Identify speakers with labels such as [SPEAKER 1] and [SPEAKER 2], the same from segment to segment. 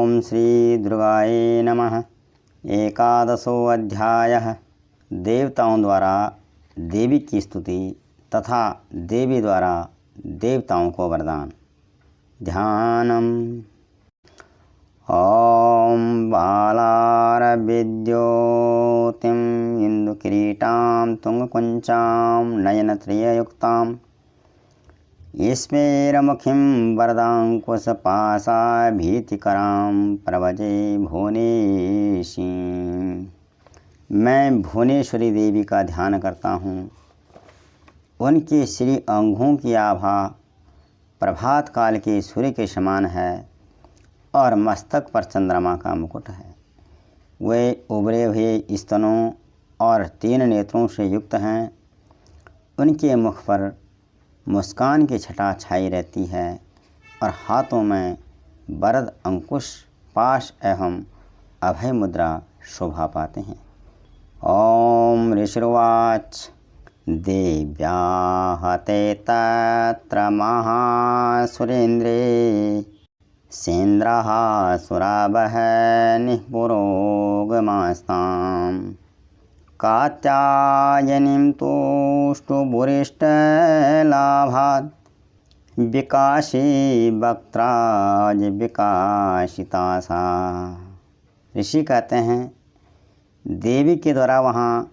[SPEAKER 1] ओम श्री दुर्गाये नमः। 11वां अध्याय। देवताओं द्वारा देवी की स्तुति तथा देवी द्वारा देवताओं को वरदान। ध्यानम। ओम बालारविद्योतिम इंदुकिरीटां तुंगकुंचां नयनत्रययुक्तां स्मेरमुखीं वरदांकुशपाशाभीतिकरां प्रवजे भुवनेशी। मैं भुवनेश्वरी देवी का ध्यान करता हूँ। उनके श्री अंगों की आभा प्रभात काल के सूर्य के समान है और मस्तक पर चंद्रमा का मुकुट है। वे उभरे हुए स्तनों और 3 नेत्रों से युक्त हैं। उनके मुख पर मुस्कान की छटा छाई रहती है और हाथों में वरद अंकुश पाश एवं अभय मुद्रा शोभा पाते हैं। ओम ऋषिर्वाच देव्या हते तत्र महासुरेन्द्रे सेन्द्राः सुरावह निःपुरोगमास्ताम् कात्यायनीं तुष्टुभुरिष्टलाभात् विकाशी वक्त्राज विकासिता सा। ऋषि कहते हैं, देवी के द्वारा वहाँ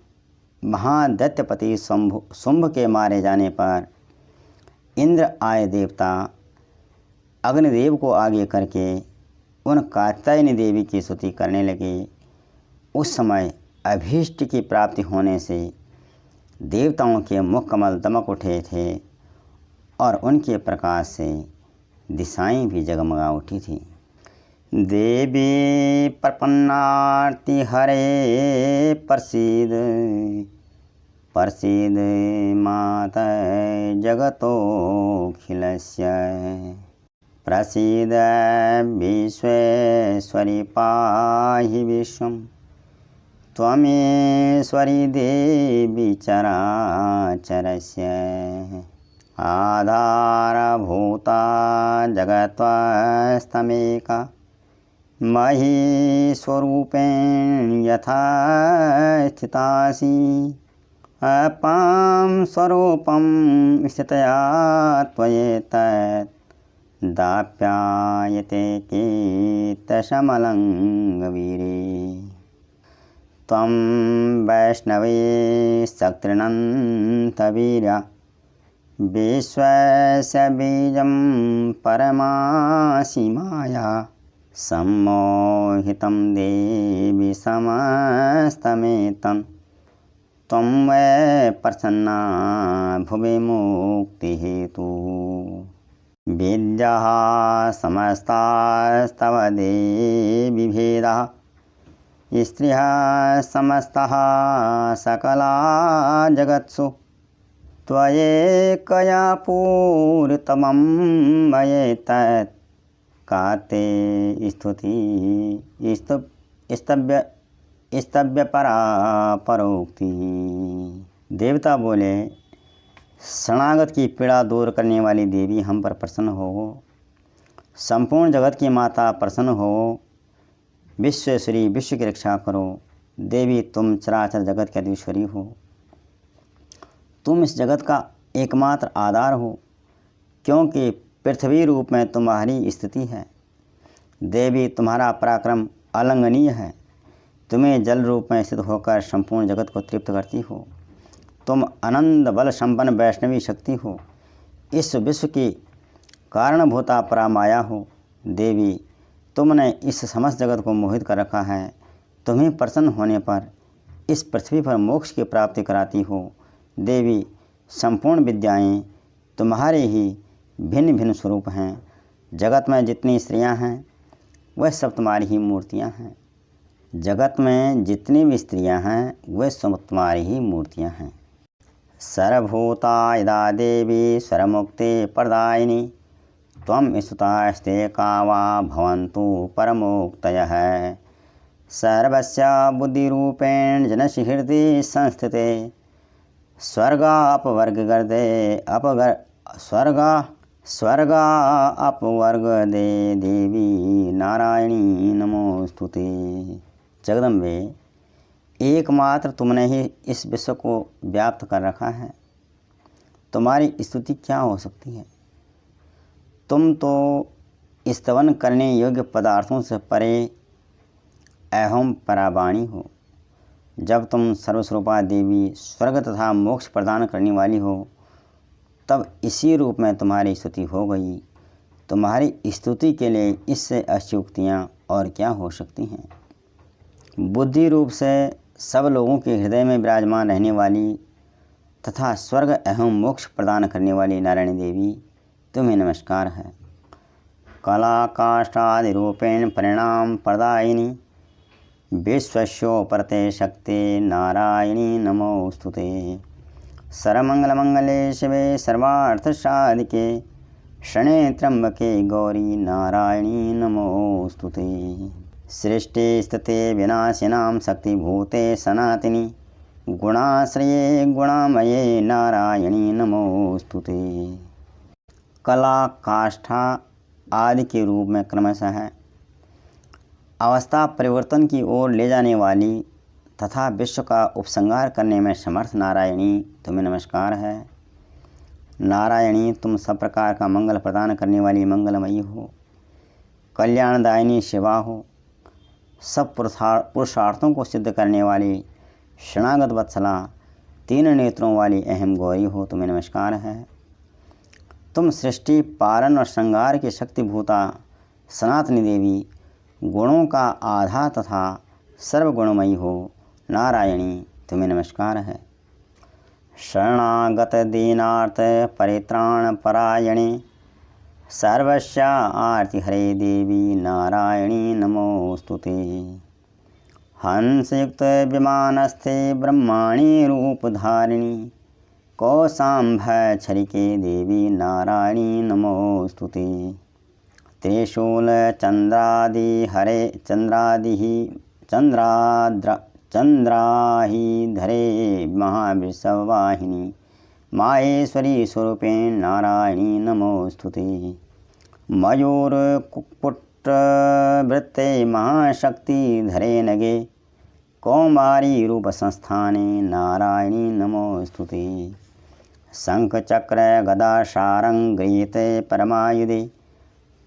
[SPEAKER 1] महादैत्यपति शुंभ के मारे जाने पर इंद्र आए देवता अग्निदेव को आगे करके उन कात्यायनी देवी की स्तुति करने लगे। उस समय अभीष्ट की प्राप्ति होने से देवताओं के मुख कमल दमक उठे थे और उनके प्रकाश से दिशाएं भी जगमगा उठी थी। देवी प्रपन्नार्ति हरे प्रसीद प्रसीद माता जगतोऽखिलस्य प्रसीद विश्वेश्वरी पाहि विश्वम् त्वमेश्वरी देवी चराचरस्य आधारभूता जगत्स्त्वमेका महीस्वरूपेण यथा स्थितासि अपां स्वरूपं स्थितया त्वयेतत् दाप्यायते कीर्तशमलङ्गवीरे। त्वं वैष्णवे शक्तिरनन्तवीर्या विश्वस्य बीजं परमासि माया सम्मोहितं देवी समस्तमेतं त्वं वै प्रसन्ना भुवि मुक्तिहेतु। विद्याः समस्तास्तव देवी भेदाः स्त्रियः समस्तः सकला जगत्सु त्वयैकया पूर्णतमं मयेतत् काते स्तुति स्तव्य परा परोक्ति। देवता बोले, शरणागत की पीड़ा दूर करने वाली देवी हम पर प्रसन्न हो। संपूर्ण जगत की माता प्रसन्न हो। विश्वेश्वरी विश्व की रक्षा करो। देवी तुम चराचर जगत के अधीश्वरी हो। तुम इस जगत का एकमात्र आधार हो, क्योंकि पृथ्वी रूप में तुम्हारी स्थिति है। देवी तुम्हारा पराक्रम अलंघनीय है। तुम्हें जल रूप में स्थित होकर संपूर्ण जगत को तृप्त करती हो। तुम अनंत बल संपन्न वैष्णवी शक्ति हो। इस विश्व की कारणभूता परामाया हो। देवी तुमने इस समस्त जगत को मोहित कर रखा है। तुम्हें प्रसन्न होने पर इस पृथ्वी पर मोक्ष की प्राप्ति कराती हो। देवी संपूर्ण विद्याएं तुम्हारे ही भिन्न भिन्न स्वरूप हैं। जगत में जितनी स्त्रियां हैं वह सब तुम्हारी ही मूर्तियां हैं। जगत में जितनी भी स्त्रियां हैं वह सब तुम्हारी ही मूर्तियां हैं। सर्वभूता यदा देवी स्वरमुक्ति प्रदायिनी त्वं स्तुतास्ते कावा भवन्तु परमोक्तयः। सर्वस्य बुद्धिरूपेण जनसि हृदि संस्थिते स्वर्गापवर्गगर्दे स्वर्गा अपवर्ग दे देवी नारायणी नमोस्तुते। जगदम्बे, एकमात्र तुमने ही इस विश्व को व्याप्त कर रखा है, तुम्हारी स्तुति क्या हो सकती है। तुम तो स्तवन करने योग्य पदार्थों से परे अहम परावाणी हो। जब तुम सर्वस्वरूपा देवी स्वर्ग तथा मोक्ष प्रदान करने वाली हो, तब इसी रूप में तुम्हारी स्तुति हो गई। तुम्हारी स्तुति के लिए इससे अच्छी उक्तियाँ और क्या हो सकती हैं। बुद्धि रूप से सब लोगों के हृदय में विराजमान रहने वाली तथा स्वर्ग एवं मोक्ष प्रदान करने वाली नारायणी देवी, तुम्हें नमस्कार है। कला काष्ठादि रूपेण परिणाम प्रदायिनी विश्वस्योपरते शक्ति नारायणी नमोस्तुते। सर्वमंगलमंगले शिवे सर्वार्थसाधिके शरण्ये त्र्यंबके गौरी नारायणी नमोस्तुते। सृष्टि स्थिति विनाशिनां शक्तिभूते सनातनी गुणाश्रये गुणामये नारायणी नमोस्तुते। कला काष्ठा आदि के रूप में क्रमशः अवस्था परिवर्तन की ओर ले जाने वाली तथा विश्व का उपसंहार करने में समर्थ नारायणी, तुम्हें नमस्कार है। नारायणी, तुम सब प्रकार का मंगल प्रदान करने वाली मंगलमयी हो, कल्याणदायिनी शिवा हो, सब पुरुषार्थों को सिद्ध करने वाली शरणागत वत्सला, तीन नेत्रों वाली अहम गौरी हो, तुम्हें नमस्कार है। तुम सृष्टि पालन और श्रृंगार की शक्तिभूता सनातनी देवी, गुणों का आधा तथा सर्वगुणमयी हो, नारायणी, तुम्हें नमस्कार है। शरणागत दीनार्थ परित्राण परायणे सर्वस्या आरति हरे देवी नारायणी नमोस्तुते। हंसयुक्त विमानस्थे ब्रह्माणी रूपधारिणी कौशाम्भ छरिके देवी नारायणी नमोस्तुते। त्रिशूल चंद्रादि हरे चंद्राहि धरे महावृषवाहिनी माहेश्वरी स्वरूपेण नारायणी नमोस्तुते। मयूर कुक्कुट वृत्ते महाशक्ति धरे नगे कौमारी रूप संस्थाने नारायणी नमोस्तुते। शंख चक्र गदा शारंग गृहीते परमायुधे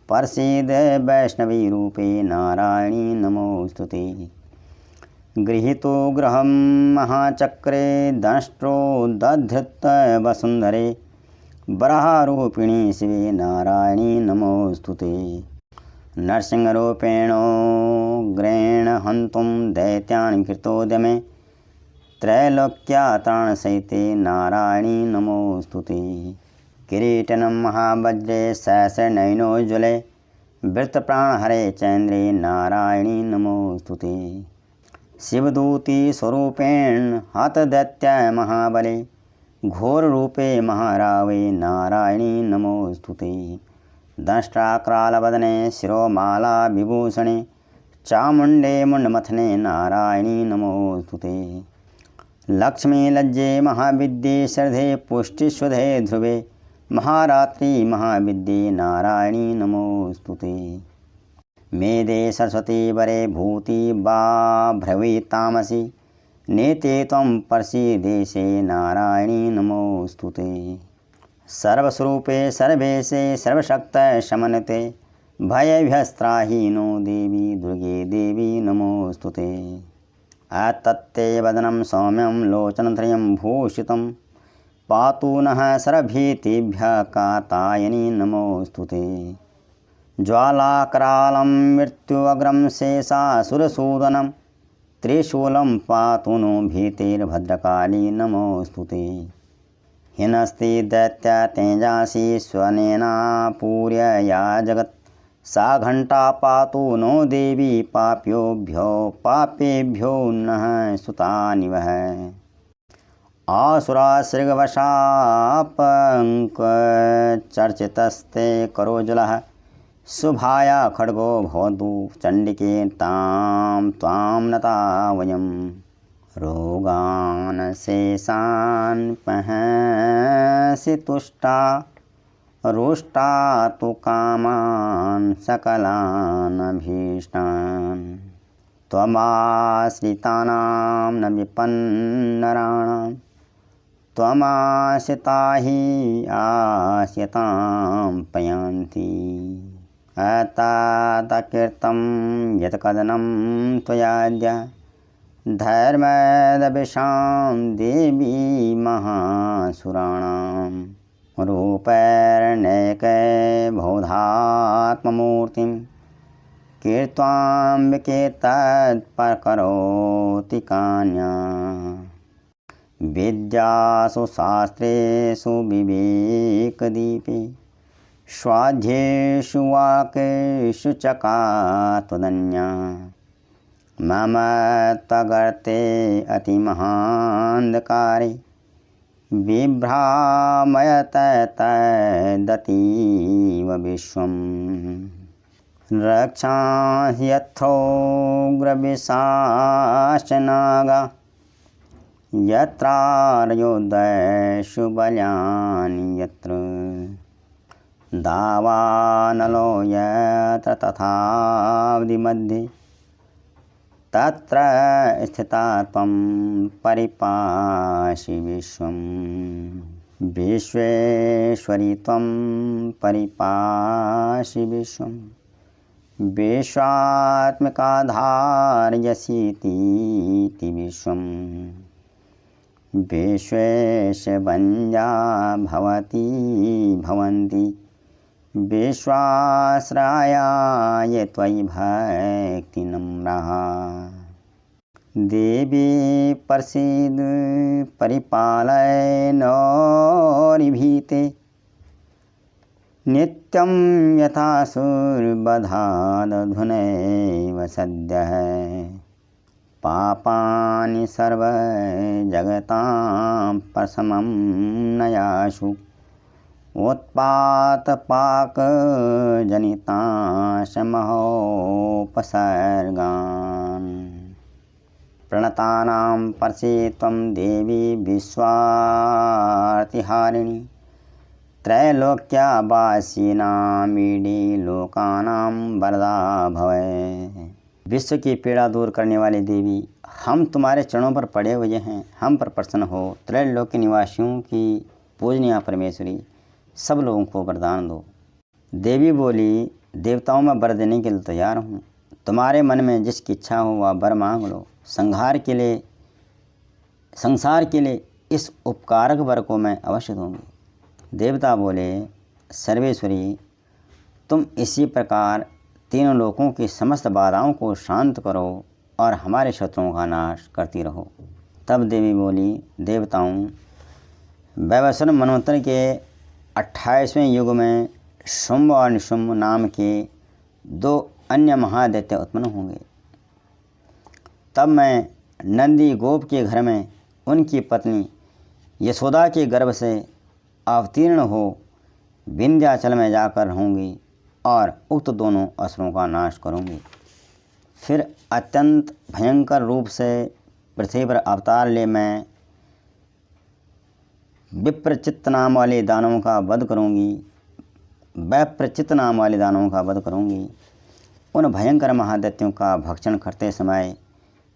[SPEAKER 1] परसीद वैष्णवी रूपे नारायणी नमोस्तुते। गृहीतो गृहं महाचक्रे दंष्ट्रो दधृत वसुंधरे वराहरूपिणी शिवे नारायणी नमोस्तुते। नरसिंहरूपेणो ग्रेण हन्तुं दैत्यान् कृतोद्यमे त्रैलोक्यात्राणसहिते नारायणी नमोस्तुते। किरीटनं महावज्रे सहस्रनयनोज्ज्वले वृत्तप्राणहरे चन्द्रे नारायणी नमोस्तुते। शिवदूती स्वरूपेण हतदैत्याय महाबले घोर रूपे महारावे नारायणी नमोस्तुते। दंष्ट्राक्रालवदने शिरोमाला विभूषणे चामुण्डे मुण्डमथने नारायणी नमोस्तुते। लक्ष्मी लज्जे महाविद्ये श्रद्धे पुष्टिस्वधे ध्रुवे महारात्रि महाविद्ये नारायणी नमोस्तुते। मेदे सरस्वती वरे भूति बाभ्रवी तामसी नेते त्वं परसीदेशे नारायणी नमोस्तुते। सर्वस्वरूपे सर्वेशे सर्वशक्तये समन्विते भयभ्यस्त्राहीनो देवी दुर्गे देवी नमोस्तुते। अतत्ते वदनं सौम्यं लोचनत्रयं भूषितं पातु नः सर्वभीतिभ्यः कात्यायनी नमोस्तुते। ज्वालाकरालं मृत्युअग्रं शेषासुरसूदनं त्रिशूलं पातु नो भीतिर्भद्रकाली नमोस्तुते। हिनस्ति दैत्य तेजासी स्वनेना पूर्य या जगत् सा घंटा पातु नो देवी पापेभ्यो नः सुतानि वः। आसुरासृगवशापङ्क चर्चितस्ते करोज्ज्वलः शुभाया खड्गो भवतु चण्डिके तां त्वां नता वयं। रोगान् शेषान् पहसि तुष्टा रुष्टा तु कामान् सकलान् अभीष्टान् त्वमाश्रितानां न विपन्नराणां त्वमाश्रिता हि आश्रितां पयान्ति अततकीर्तं यत्कदनं त्वयाद्य धर्मदभिषां देवी महासुराणां रूपैर्नैके बहुधात्ममूर्तिं कीर्त्वाम्बिके तत्परकरोति कान्या विद्यासु शास्त्रेषु विवेकदीपे स्वाध्येषु वाक्येषु चकात्वदन्या मम त्वगर्ते अतिमहान्धकारे बिभ्रामयत तदतीव विश्वम् रक्षांसि यथोग्रविशाश्च नागा यत्रार्योदयेषु बल्यानि यत्र दावानलो यत्र तथावधि तत्र स्थिता त्वं परिपासि विश्वम् विश्वेश्वरी त्वं परिपासि विश्वम् विश्वात्मकाधार्यसीतीति विश्वम् विश्वेशवन्या भवती भवन्ति विश्वाश्रयाय त्वयि भक्तिनम्राः देवी प्रसीद परिपालय नौरिभीते नित्यं यथासुरवधादधुनैव सद्यः पापानि सर्व जगतां प्रशमं नयाशु उत्पातपाकजनिताशमहोपसर्गान् प्रणतानां परसे त्वं देवी विश्वार्तिहारिणी त्रैलोक्यवासिनामीडे लोकानां वरदा भवे। विश्व की पीड़ा दूर करने वाली देवी, हम तुम्हारे चरणों पर पड़े हुए हैं, हम पर प्रसन्न हो। त्रैलोक्य निवासियों की पूजनीय परमेश्वरी, सब लोगों को वरदान दो। देवी बोली, देवताओं में वर देने के लिए तैयार हूँ। तुम्हारे मन में जिसकी इच्छा हो वह वर मांग लो। संसार के लिए इस उपकारक वर को मैं अवश्य दूंगी। देवता बोले, सर्वेश्वरी, तुम इसी प्रकार तीनों लोकों की समस्त बाधाओं को शांत करो और हमारे शत्रुओं का नाश करती रहो। तब देवी बोली, देवताओं, वैवस्वत मनवंतर के 28वें युग में शुंभ और निशुंभ नाम के 2 अन्य महादैत्य उत्पन्न होंगे। तब मैं नंदी गोप के घर में उनकी पत्नी यशोदा के गर्भ से अवतीर्ण हो विंध्याचल में जाकर रहूँगी और उक्त दोनों असुरों का नाश करूँगी। फिर अत्यंत भयंकर रूप से पृथ्वी पर अवतार ले मैं विप्रचित्त नाम वाले दानवों का वध करूँगी। उन भयंकर महादैत्यों का भक्षण करते समय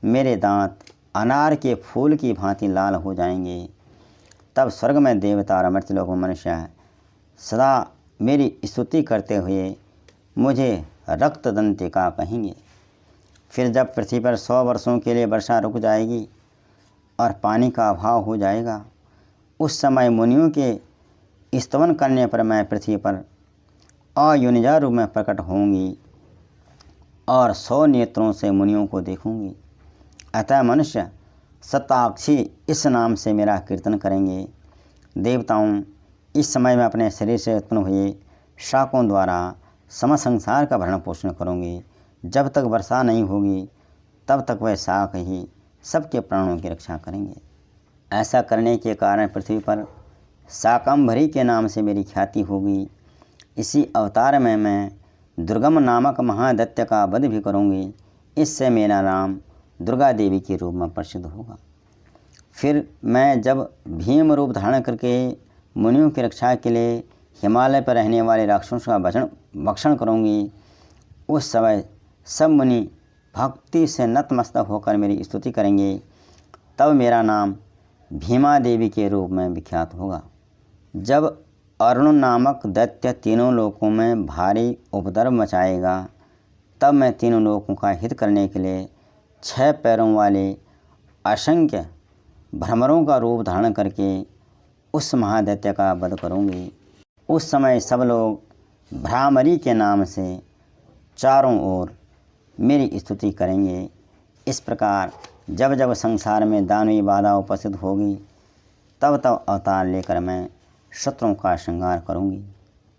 [SPEAKER 1] मेरे दांत अनार के फूल की भांति लाल हो जाएंगे। तब स्वर्ग में देवता और मर्त्यलोक में मनुष्य सदा मेरी स्तुति करते हुए मुझे रक्तदंतिका कहेंगे। फिर जब पृथ्वी पर 100 वर्षों के लिए वर्षा रुक जाएगी और पानी का अभाव हो जाएगा, उस समय मुनियों के स्तवन करने पर मैं पृथ्वी पर अयोनिजा रूप में प्रकट होंगी और 100 नेत्रों से मुनियों को देखूंगी। अतः मनुष्य सताक्षी इस नाम से मेरा कीर्तन करेंगे। देवताओं, इस समय मैं अपने शरीर से उत्पन्न हुए शाकों द्वारा समस्त संसार का भरण पोषण करूँगी। जब तक वर्षा नहीं होगी तब तक वह शाक ही सबके प्राणों की रक्षा करेंगे। ऐसा करने के कारण पृथ्वी पर शाकंभरी के नाम से मेरी ख्याति होगी। इसी अवतार में मैं दुर्गम नामक महादैत्य का वध भी करूँगी। इससे मेरा नाम दुर्गा देवी के रूप में प्रसिद्ध होगा। फिर मैं जब भीम रूप धारण करके मुनियों की रक्षा के लिए हिमालय पर रहने वाले राक्षसों का भक्षण करूँगी। उस समय सब मुनि भक्ति से नतमस्तक होकर मेरी स्तुति करेंगे। तब मेरा नाम भीमा देवी के रूप में विख्यात होगा। जब अरुण नामक दैत्य तीनों लोकों में भारी उपद्रव मचाएगा, तब मैं तीनों लोकों का हित करने के लिए 6 पैरों वाले असंख्य भ्रमरों का रूप धारण करके उस महादैत्य का वध करूँगी। उस समय सब लोग भ्रामरी के नाम से चारों ओर मेरी स्तुति करेंगे। इस प्रकार जब जब संसार में दानवी बाधा उपस्थित होगी, तब तब अवतार लेकर मैं शत्रुओं का संहार करूँगी।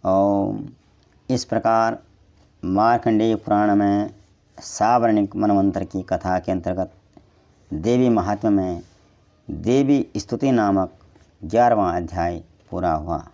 [SPEAKER 1] ओम। इस प्रकार मार्कंडेय पुराण में सावर्णिक मनवंतर की कथा के अंतर्गत देवी महात्म्य में देवी स्तुति नामक 11वां अध्याय पूरा हुआ।